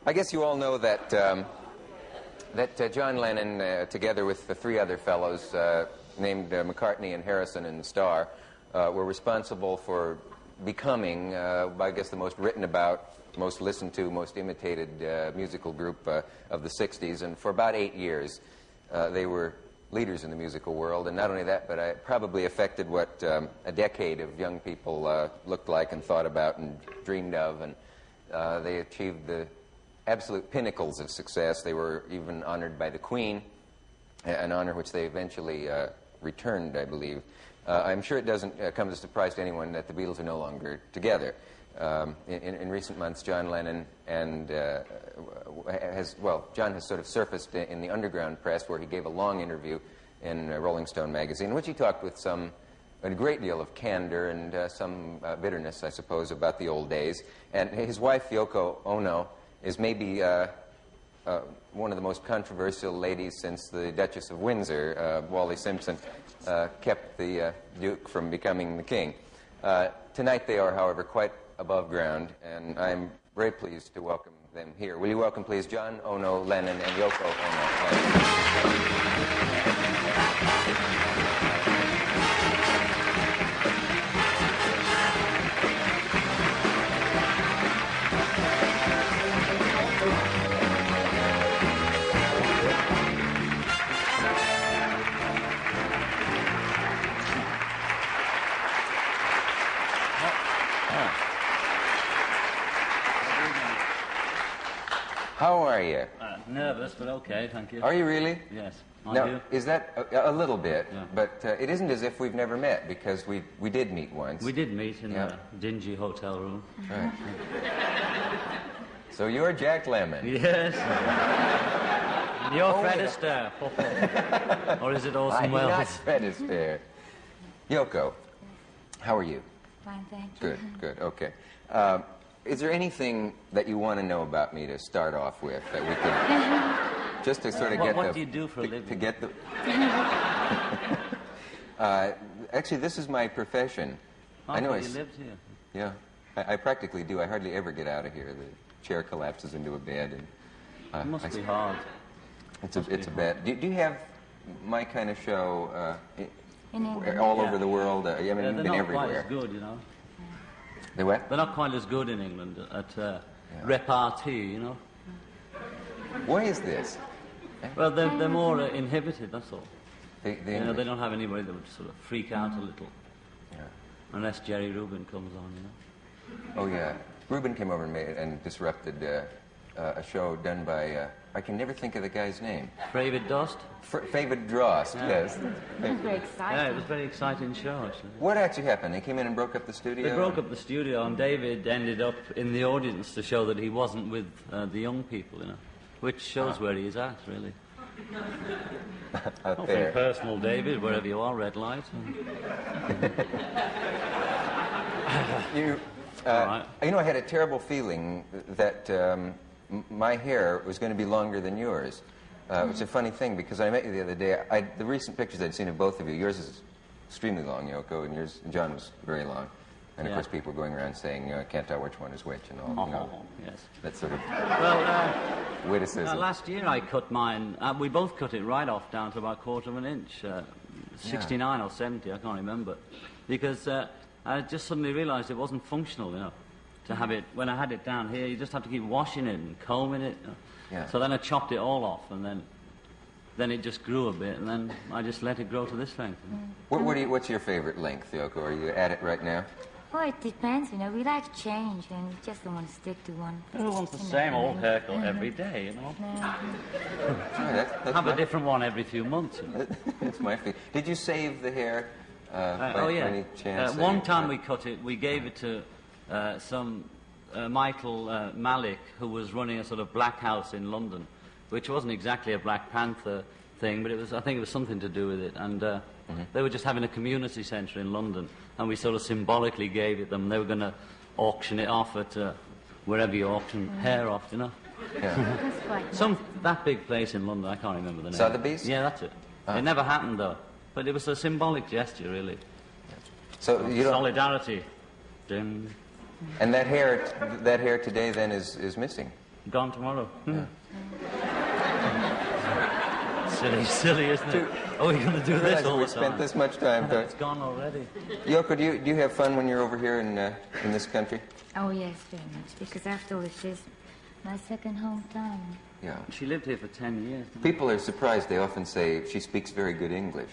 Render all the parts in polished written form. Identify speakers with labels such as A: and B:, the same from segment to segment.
A: I guess you all know that John Lennon, together with the three other fellows named McCartney and Harrison and Starr, were responsible for becoming, I guess, the most written about, most listened to, most imitated musical group of the 60s. And for about 8 years, they were leaders in the musical world. And not only that, but I probably affected what a decade of young people looked like and thought about and dreamed of. And they achieved the absolute pinnacles of success. They were even honored by the Queen, an honor which they eventually returned, I believe. I'm sure it doesn't come as a surprise to anyone that the Beatles are no longer together. In recent months, John Lennon John has sort of surfaced in the underground press, where he gave a long interview in Rolling Stone magazine, in which he talked with a great deal of candor and some bitterness, I suppose, about the old days. And his wife, Yoko Ono, is maybe one of the most controversial ladies since the Duchess of Windsor. Wally Simpson kept the Duke from becoming the king. Tonight they are, however, quite above ground, and I'm very pleased to welcome them here. Will you welcome, please, John Ono Lennon and Yoko Ono Lennon. How are you?
B: Nervous, but okay, thank you.
A: Are you really?
B: Yes.
A: Now, is that a little bit?
B: Yeah.
A: But it isn't as if we've never met, because we did meet once.
B: We did meet in a dingy hotel room.
A: Right. So you're Jack Lemmon.
B: Yes. You're Fred Astaire. Or is it Orson Welles?
A: I'm not Fred Astaire. Yoko, how are you?
C: Fine, thank you.
A: Good, okay. Is there anything that you want to know about me to start off with that we could just to sort of get
B: what do you do for a living?
A: To get the actually, this is my profession.
B: I know you lived here.
A: Yeah, I practically do. I hardly ever get out of here. The chair collapses into a bed, and
B: it must be hard.
A: It's a bed. Do you have my kind of show
C: In
A: all over the world? I mean, you've been everywhere.
B: They're not quite as good, you know.
A: They what?
B: They're not quite as good in England at repartee, you know.
A: Why is this?
B: Well, they're more inhibited, that's all.
A: They
B: don't have anybody that would sort of freak out a little.
A: Yeah.
B: Unless Jerry Rubin comes on, you know.
A: Oh, yeah. Rubin came over and disrupted a show done by, I can never think of the guy's name.
B: David Dost?
A: David Drost, yes.
C: It was very exciting.
B: Yeah, it was a very exciting show, actually.
A: What actually happened? They came in and broke up the studio?
B: They broke up the studio, and David ended up in the audience to show that he wasn't with the young people, you know. Which shows where he is at, really. Nothing personal, David, wherever you are, red light.
A: You know, I had a terrible feeling that my hair was going to be longer than yours. It's a funny thing, because I met you the other day. The recent pictures I'd seen of both of you, yours is extremely long, Yoko, and yours, John, was very long. And, of course, people were going around saying, I can't tell which one is which and all.
B: Yes.
A: That sort of
B: witticism. Last year I cut mine. We both cut it right off down to about 1/4 of an inch. 69 or 70, I can't remember. Because I just suddenly realised it wasn't functional, you know, to have it. When I had it down here, you just have to keep washing it and combing it. You know.
A: Yeah.
B: So then I chopped it all off, and then it just grew a bit, and then I just let it grow to this length. You know.
A: What's your favourite length, Yoko? Are you at it right now?
C: Well, it depends, you know. We like change, and we just don't want to stick to one.
B: Who wants the same old haircut every day, you know?
A: That's
B: have a different one every few months. You know?
A: That's my feeling. Did you save the hair by any chance?
B: One time we cut it, we gave it to some Michael Malik, who was running a sort of black house in London, which wasn't exactly a Black Panther thing, but I think it was something to do with it. And they were just having a community centre in London, and we sort of symbolically gave it them. They were going to auction it off at wherever you auction hair off, you know.
A: Yeah.
B: That big place in London, I can't remember the name.
A: Sotheby's?
B: Yeah, that's it. It never happened, though. But it was a symbolic gesture, really.
A: So you don't...
B: Solidarity. Dim.
A: And that hair today, then, is missing?
B: Gone tomorrow.
A: Yeah.
B: Silly, isn't it? Are we going to do this all the time?
A: We spent this much time.
B: It's gone already.
A: Yoko, do you have fun when you're over here in this country?
C: Oh, yes, very much. Because after all, it's just my second hometown.
A: Yeah.
B: She lived here for 10 years.
A: People are surprised. They often say she speaks very good English.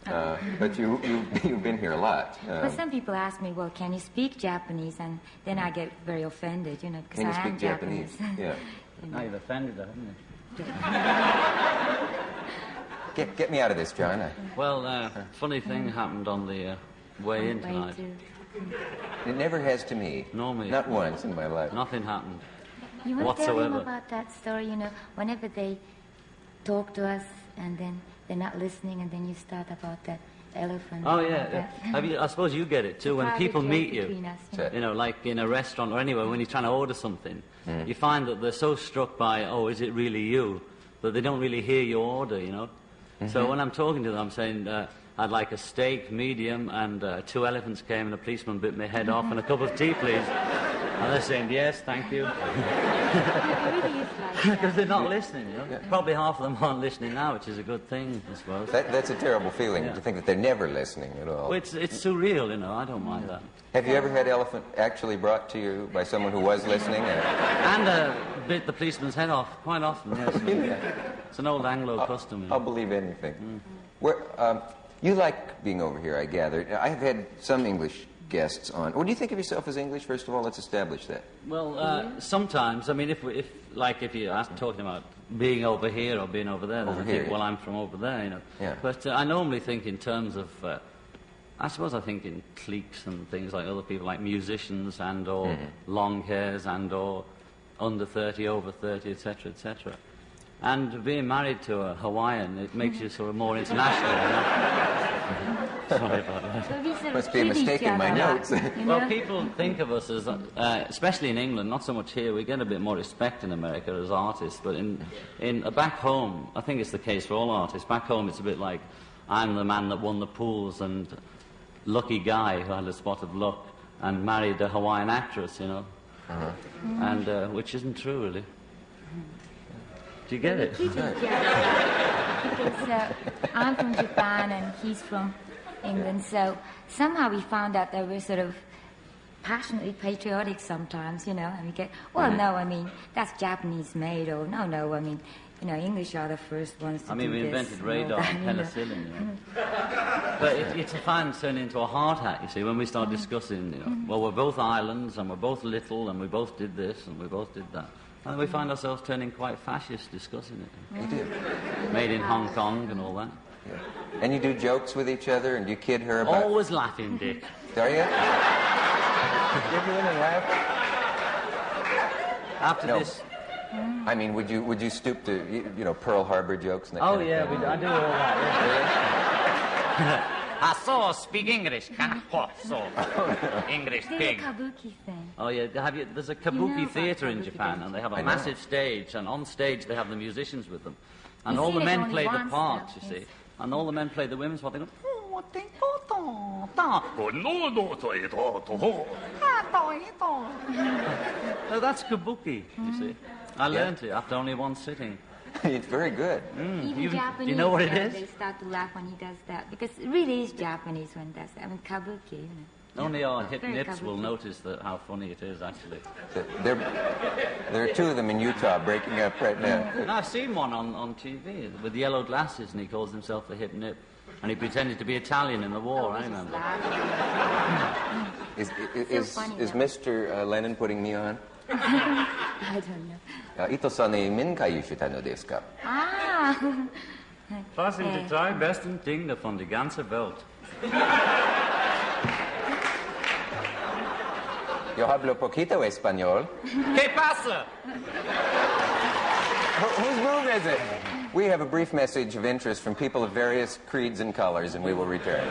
A: But you've been here a lot.
C: But some people ask me, well, can you speak Japanese? And then I get very offended, you know, because
A: Can you
C: I am
A: speak Japanese? Yeah.
B: Now you've offended her, haven't you?
A: Get me out of this, John.
B: Well, funny thing happened on the way in tonight.
A: It never has to me.
B: Nor me.
A: Not once in my life.
B: Nothing happened.
C: You want to tell them
B: whatsoever.
C: about that story, you know, whenever they talk to us and then they're not listening and then you start about that elephant.
B: Oh,
C: and
B: yeah.
C: that.
B: I suppose you get it, too. When
C: Private
B: people
C: joke
B: meet
C: between
B: you,
C: us,
A: Sure.
B: you know, like in a restaurant or anywhere, when you're trying to order something, you find that they're so struck by, oh, is it really you, that they don't really hear your order, you know. So when I'm talking to them, I'm saying, I'd like a steak, medium, and 2 elephants came and a policeman bit my head off and a cup of tea, please. And they're saying, yes, thank you.
C: It really is like that.
B: Because they're not listening, you know. Yeah. Probably half of them aren't listening now, which is a good thing, I suppose.
A: That's a terrible feeling,
B: Yeah.
A: to think that they're never listening at all.
B: Well, it's surreal, you know. I don't mind that.
A: Have you ever had elephant actually brought to you by someone who was listening?
B: And bit the policeman's head off, quite often, yes. It's an old Anglo custom. You know.
A: I'll believe anything. You like being over here, I gather. I have had some English guests on. What do you think of yourself as English, first of all? Let's establish that.
B: Well, sometimes, I mean, if you're talking about being over here or being over there, then
A: Over
B: I
A: here,
B: think,
A: yeah.
B: well, I'm from over there, you know.
A: Yeah.
B: But I normally think in terms of, I suppose I think in cliques and things like other people, like musicians and or long hairs and or under 30, over 30, etc., etc. And being married to a Hawaiian, it makes you sort of more international, you know? Sorry about that.
C: So we sort of
A: Must be a
C: kid each
A: mistake in my
C: other,
A: notes.
C: you
B: Well,
C: know?
B: people think of us as, especially in England, not so much here, we get a bit more respect in America as artists, but in back home, I think it's the case for all artists, back home it's a bit like, I'm the man that won the pools and lucky guy who had a spot of luck and married a Hawaiian actress, you know, and which isn't true, really. Do you get it?
C: Because I'm from Japan and he's from England, so somehow we found out that we're sort of passionately patriotic sometimes, you know, and we get, well, no, I mean, that's Japanese made, or no, I mean, you know, English are the first ones to
B: I mean,
C: do
B: we
C: this
B: invented
C: and all
B: radar
C: that,
B: and
C: you know.
B: penicillin, you know. But it's a fan turning into a hard hat, you see, when we start discussing, you know, well, we're both islands, and we're both little, and we both did this, and we both did that. And we find ourselves turning quite fascist discussing it.
A: You do.
B: Made in Hong Kong and all that.
A: Yeah. And you do jokes with each other, and you kid her about...
B: Always laughing, Dick.
A: Are you? Give you in and laugh?
B: After
A: No.
B: this...
A: I mean, would you stoop to, you know, Pearl Harbor jokes and that
B: Oh,
A: kind
B: yeah,
A: of thing?
B: I do all that, yeah. I saw speak English, can so English
C: There's a
B: pig.
C: kabuki thing.
B: Oh yeah, there's a
C: You know
B: kabuki
C: about
B: theatre in
C: kabuki,
B: Japan,
C: don't
B: and
C: you?
B: they have
A: I
B: a
A: know.
B: massive stage, and on stage they have the musicians with them, and
C: You've
B: all the
C: seen it
B: men
C: only
B: play the
C: once,
B: parts,
C: though,
B: you see,
C: yes.
B: and all the men play the women's part. They go, oh, that's kabuki, you see. I learned it after only one sitting.
A: It's very good.
C: Even
B: You
C: Japanese,
B: know what it is?
C: They start to laugh when he does that, because it really is Japanese when he does that. I mean, kabuki, you know.
B: Only our hip
C: Very
B: nips will
C: kabuki.
B: notice that how funny it is, actually.
A: There are 2 of them in Utah breaking up right now.
B: And I've seen one on TV with yellow glasses, and he calls himself the hip nip. And he pretended to be Italian in the war, I
C: He's just
B: remember.
C: laughing.
A: Is
C: funny, though.
A: Mr. Lennon putting me on?
C: I don't know.
A: Ito-san ni min kayo shita desu ka?
C: Ah!
B: Passen, drei, besten, dinge von die ganze Welt.
A: Yo hablo poquito español.
B: ¿Qué pasa?
A: Whose move is it? We have a brief message of interest from people of various creeds and colors, and we will return.